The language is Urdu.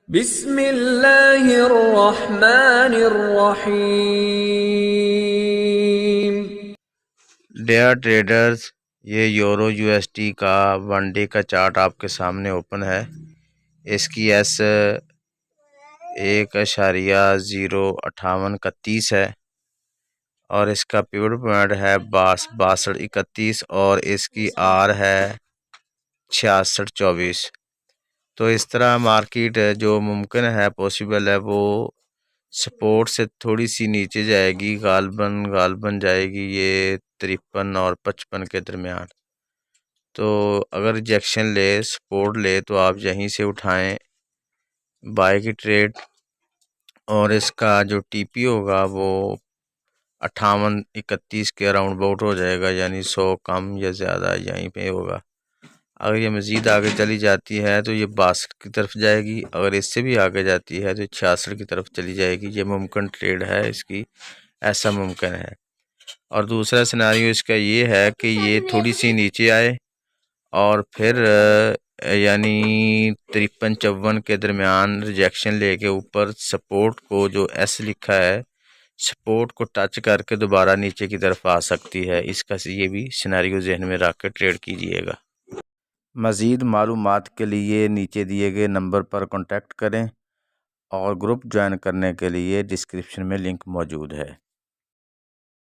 بسم اللہ الرحمن الرحیم۔ ڈیئر ٹریڈرز، یہ یورو یو ایس ٹی کا ون ڈے کا چارٹ آپ کے سامنے اوپن ہے۔ اس کی ایس 1.05831 ہے اور اس کا پیوٹ پوائنٹ ہے 6231 اور اس کی آر ہے 6624۔ تو اس طرح مارکیٹ جو ممکن ہے پوسیبل ہے وہ سپورٹ سے تھوڑی سی نیچے جائے گی، غالباً جائے گی یہ 53 اور 55 کے درمیان۔ تو اگر ریجیکشن لے، سپورٹ لے تو آپ یہیں سے اٹھائیں بائی کی ٹریڈ، اور اس کا جو ٹی پی ہوگا وہ 5831 کے اراؤنڈ باؤٹ ہو جائے گا، یعنی 100 کم یا زیادہ یہیں پہ ہوگا۔ اگر یہ مزید آگے چلی جاتی ہے تو یہ 62 کی طرف جائے گی، اگر اس سے بھی آگے جاتی ہے تو 66 کی طرف چلی جائے گی۔ یہ ممکن ٹریڈ ہے اس کی، ایسا ممکن ہے۔ اور دوسرا سیناریو اس کا یہ ہے کہ یہ تھوڑی سی نیچے آئے اور پھر یعنی 53-54 کے درمیان ریجیکشن لے کے اوپر سپورٹ کو جو ایس لکھا ہے، سپورٹ کو ٹچ کر کے دوبارہ نیچے کی طرف آ سکتی ہے۔ اس کا یہ بھی سیناریو ذہن میں رکھ کے ٹریڈ کیجئے گا۔ مزید معلومات کے لیے نیچے دیے گئے نمبر پر کانٹیکٹ کریں اور گروپ جوائن کرنے کے لیے ڈسکرپشن میں لنک موجود ہے۔